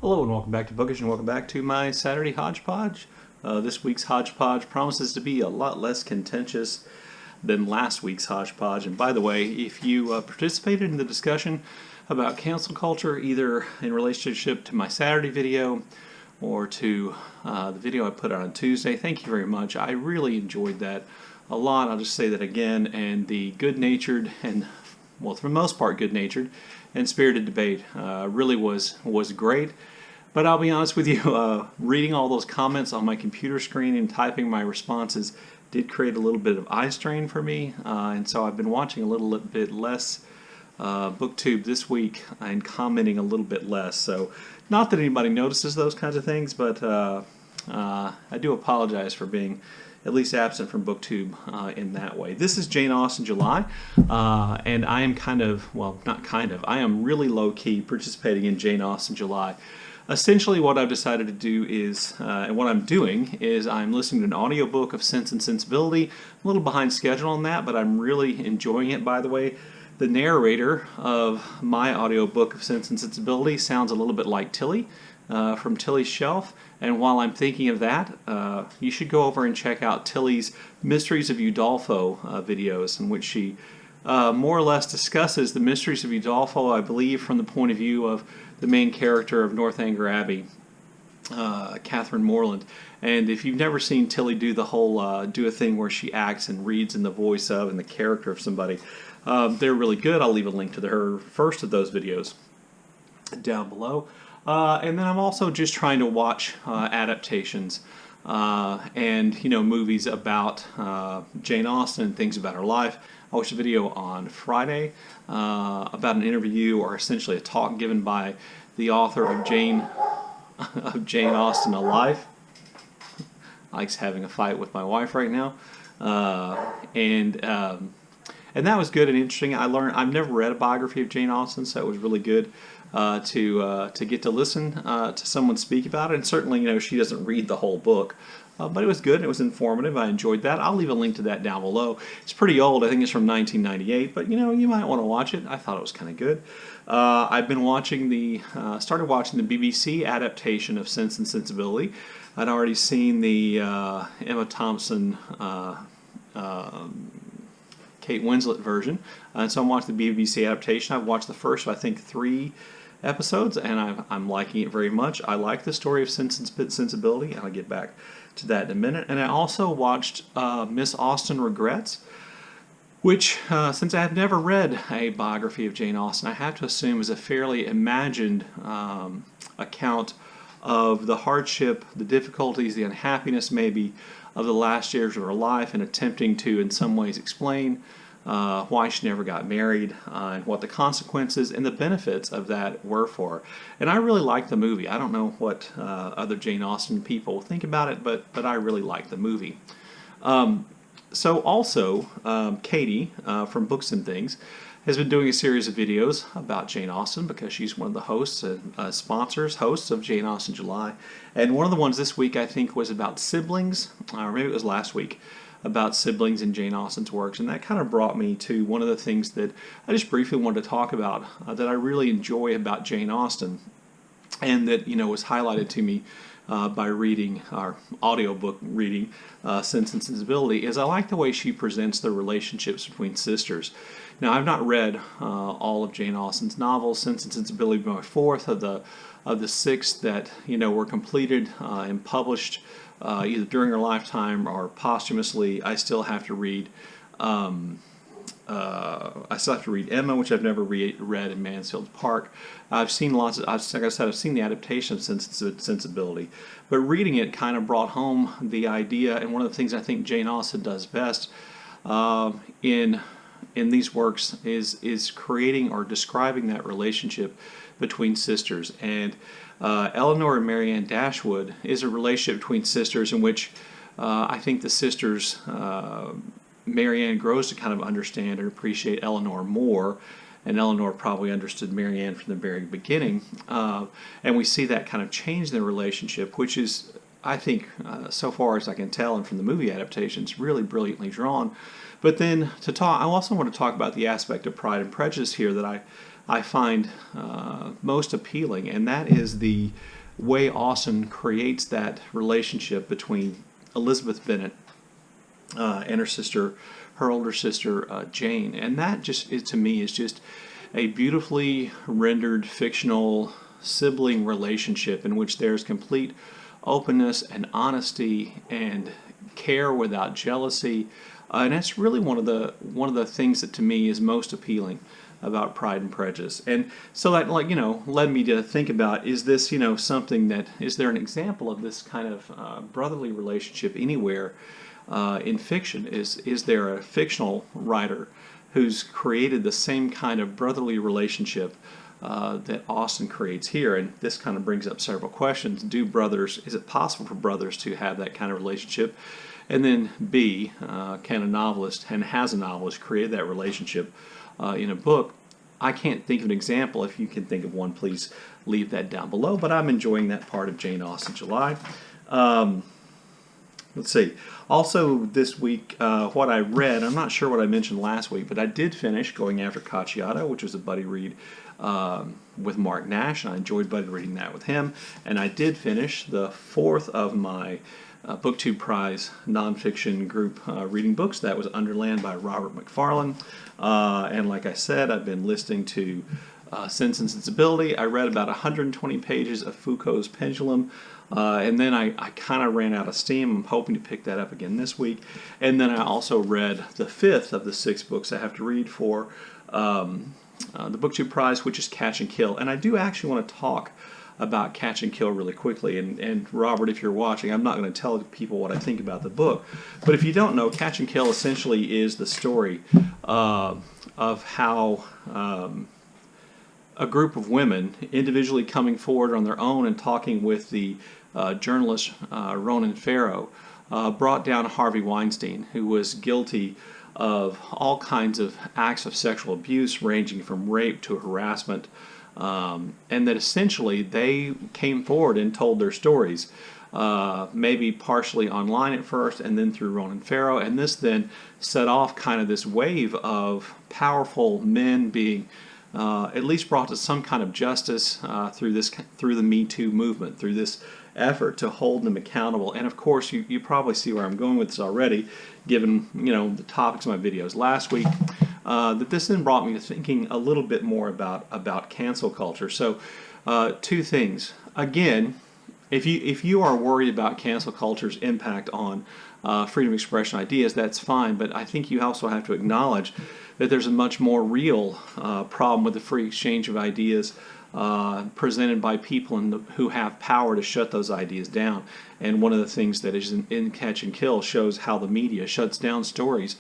Hello and welcome back to Bookish and welcome back to my Saturday Hodgepodge. This week's Hodgepodge promises to be a lot less contentious than last week's Hodgepodge. And by the way, if you participated in the discussion about cancel culture, either in relationship to my Saturday video or to the video I put out on Tuesday, thank you very much. I really enjoyed that a lot. I'll just say that again. And the good-natured and, well, for the most part, good-natured and spirited debate really was great. But I'll be honest with you, reading all those comments on my computer screen and typing my responses did create a little bit of eye strain for me, and so I've been watching a little bit less BookTube this week and commenting a little bit less. So not that anybody notices those kinds of things, but I do apologize for being at least absent from BookTube in that way. This is Jane Austen July, and I am I am really low-key participating in Jane Austen July. Essentially what I've decided to do is, and what I'm doing is I'm listening to an audiobook of Sense and Sensibility. I'm a little behind schedule on that, but I'm really enjoying it, by the way. The narrator of my audiobook of Sense and Sensibility sounds a little bit like Tilly from Tilly's Shelf. And while I'm thinking of that, you should go over and check out Tilly's Mysteries of Udolpho videos, in which she more or less discusses the mysteries of Udolpho, I believe, from the point of view of the main character of Northanger Abbey, Catherine Morland. And if you've never seen Tilly do the whole do a thing where she acts and reads in the voice of and the character of somebody, they're really good. I'll leave a link to her first of those videos down below. And then I'm also just trying to watch adaptations and movies about Jane Austen and things about her life. I watched a video on Friday about an interview, or essentially a talk given by the author of Jane Austen, A Life. Ike's having a fight with my wife right now, and that was good and interesting. I've never read a biography of Jane Austen, so it was really good to get to listen to someone speak about it. And certainly, she doesn't read the whole book. But it was good. It was informative. I enjoyed that. I'll leave a link to that down below. It's pretty old. I think it's from 1998. But, you might want to watch it. I thought it was kind of good. I've been watching started watching the BBC adaptation of Sense and Sensibility. I'd already seen the Emma Thompson, Kate Winslet version. And so I'm watching the BBC adaptation. I've watched the first, I think, 3 episodes, and I'm liking it very much. I like the story of Sense and Sensibility, and I'll get back to that in a minute. And I also watched Miss Austen Regrets, which, since I have never read a biography of Jane Austen, I have to assume is a fairly imagined account of the hardship, the difficulties, the unhappiness maybe of the last years of her life, and attempting to, in some ways, explain why she never got married, and what the consequences and the benefits of that were for her. And I really liked the movie. I don't know what other Jane Austen people think about it, but I really liked the movie. So also, Katie from Books and Things has been doing a series of videos about Jane Austen, because she's one of the hosts and hosts of Jane Austen July. And one of the ones this week, I think, was about siblings, or maybe it was last week, about siblings in Jane Austen's works. And that kind of brought me to one of the things that I just briefly wanted to talk about that I really enjoy about Jane Austen, and that was highlighted to me by reading our audiobook reading Sense and Sensibility, is I like the way she presents the relationships between sisters. Now, I've not read all of Jane Austen's novels. Sense and Sensibility being my 4th of the 6 that were completed and published either during her lifetime or posthumously. I still have to read Emma, which I've never read, in Mansfield Park. I've seen like I said, I've seen the adaptation of Sense and Sensibility, but reading it kind of brought home the idea, and one of the things I think Jane Austen does best in these works is creating or describing that relationship between sisters. And Eleanor and Marianne Dashwood is a relationship between sisters in which I think the sisters, Marianne grows to kind of understand and appreciate Eleanor more, and Eleanor probably understood Marianne from the very beginning. And we see that kind of change in the relationship, which is, I think, so far as I can tell, and from the movie adaptations, really brilliantly drawn. But then I also want to talk about the aspect of Pride and Prejudice here that I find most appealing, and that is the way Austen creates that relationship between Elizabeth Bennet and her older sister Jane, and that to me is just a beautifully rendered fictional sibling relationship in which there's complete openness and honesty and care without jealousy, and that's really one of the things that to me is most appealing about Pride and Prejudice. And so that led me to think about, is this is there an example of this kind of brotherly relationship anywhere in fiction? Is there a fictional writer who's created the same kind of brotherly relationship that Austen creates here? And this kind of brings up several questions. Is it possible for brothers to have that kind of relationship? And then B, can a novelist, and has a novelist, created that relationship in a book? I can't think of an example. If you can think of one, please leave that down below. But I'm enjoying that part of Jane Austen July. Let's see. Also this week, what I read, I'm not sure what I mentioned last week, but I did finish Going After Cacciato, which was a buddy read with Mark Nash, and I enjoyed buddy reading that with him. And I did finish the fourth of my BookTube Prize nonfiction group reading books. That was Underland by Robert McFarlane. And like I said, I've been listening to Sense and Sensibility. I read about 120 pages of Foucault's Pendulum. And then I kind of ran out of steam. I'm hoping to pick that up again this week. And then I also read the fifth of the 6 books I have to read for the BookTube Prize, which is Catch and Kill. And I do actually want to talk about Catch and Kill really quickly. And Robert, if you're watching, I'm not going to tell people what I think about the book. But if you don't know, Catch and Kill essentially is the story of how a group of women individually coming forward on their own and talking with the journalist Ronan Farrow brought down Harvey Weinstein, who was guilty of all kinds of acts of sexual abuse ranging from rape to harassment, and that essentially they came forward and told their stories, maybe partially online at first and then through Ronan Farrow, and this then set off kind of this wave of powerful men being at least brought to some kind of justice through the Me Too movement, through this effort to hold them accountable. And of course, you probably see where I'm going with this already, given the topics of my videos last week. That this then brought me to thinking a little bit more about cancel culture. So, two things. Again, if you are worried about cancel culture's impact on freedom of expression ideas, that's fine. But I think you also have to acknowledge that there's a much more real problem with the free exchange of ideas presented by people who have power to shut those ideas down. And one of the things that is in Catch and Kill shows how the media shuts down stories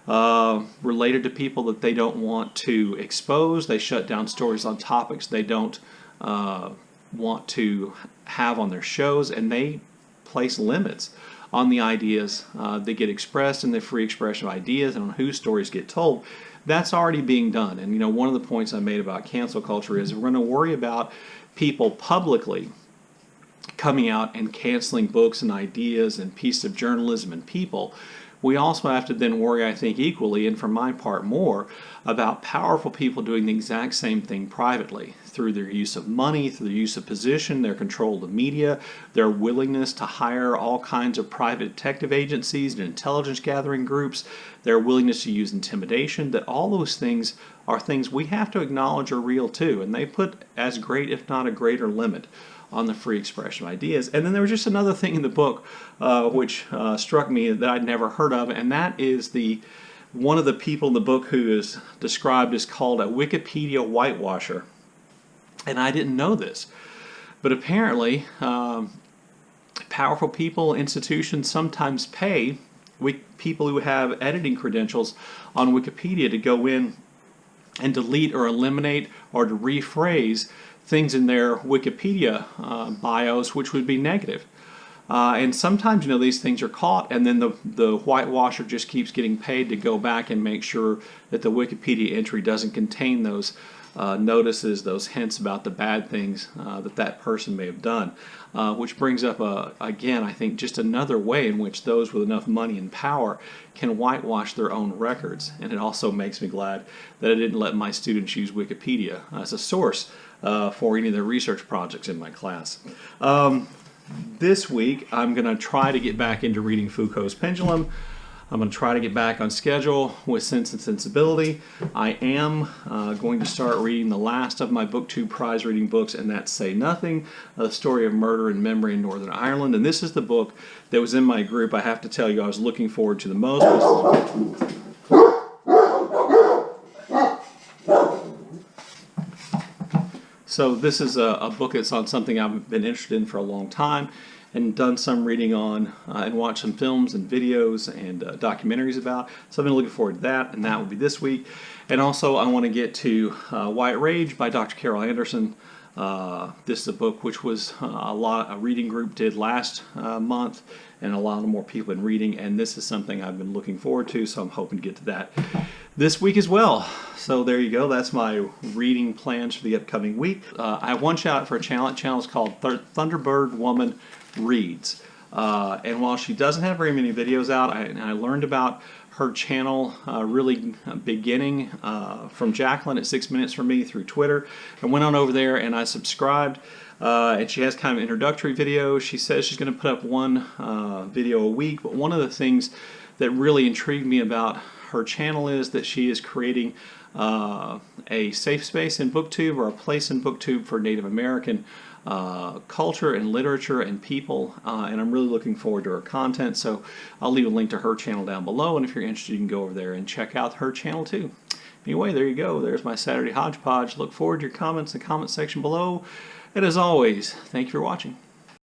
related to people that they don't want to expose. They shut down stories on topics they don't want to have on their shows, and they place limits on the ideas that get expressed and the free expression of ideas and on whose stories get told. That's already being done. And one of the points I made about cancel culture is we're going to worry about people publicly coming out and canceling books and ideas and pieces of journalism and people. We also have to then worry, I think, equally, and for my part more, about powerful people doing the exact same thing privately through their use of money, through their use of position, their control of the media, their willingness to hire all kinds of private detective agencies and intelligence gathering groups, their willingness to use intimidation, that all those things are things we have to acknowledge are real too, and they put as great, if not a greater limit on the free expression of ideas. And then there was just another thing in the book which struck me that I'd never heard of, and that is one of the people in the book who is described as called a Wikipedia whitewasher. And I didn't know this, but apparently powerful people, institutions sometimes pay people who have editing credentials on Wikipedia to go in and delete or eliminate or to rephrase things in their Wikipedia bios which would be negative. And sometimes, these things are caught, and then the whitewasher just keeps getting paid to go back and make sure that the Wikipedia entry doesn't contain those notices those hints about the bad things that person may have done, which brings up, again, I think just another way in which those with enough money and power can whitewash their own records. And it also makes me glad that I didn't let my students use Wikipedia as a source for any of their research projects in my class. This week, I'm going to try to get back into reading Foucault's Pendulum. I'm going to try to get back on schedule with Sense and Sensibility. I am going to start reading the last of my BookTube prize reading books, and that's Say Nothing, The Story of Murder and Memory in Northern Ireland. And this is the book that was in my group, I have to tell you, I was looking forward to the most. So this is a book that's on something I've been interested in for a long time and done some reading on and watched some films and videos and documentaries about. So I've been looking forward to that, and that will be this week. And also I want to get to White Rage by Dr. Carol Anderson. This is a book which was a reading group did last month, and a lot more people in reading, and this is something I've been looking forward to, so I'm hoping to get to that this week as well. So there you go, that's my reading plans for the upcoming week. I have one shout out for a channel. The channel is called Thunderbird Woman Reads. And while she doesn't have very many videos out, I learned about her channel really beginning from Jacqueline at 6 Minutes for Me through Twitter. I went on over there and I subscribed. And she has kind of an introductory video. She says she's going to put up one video a week, but one of the things that really intrigued me about her channel is that she is creating a safe space in BookTube, or a place in BookTube for Native American culture and literature and people, and I'm really looking forward to her content, so I'll leave a link to her channel down below, and if you're interested you can go over there and check out her channel too. Anyway, there you go. There's my Saturday Hodgepodge. Look forward to your comments in the comment section below, and as always, thank you for watching.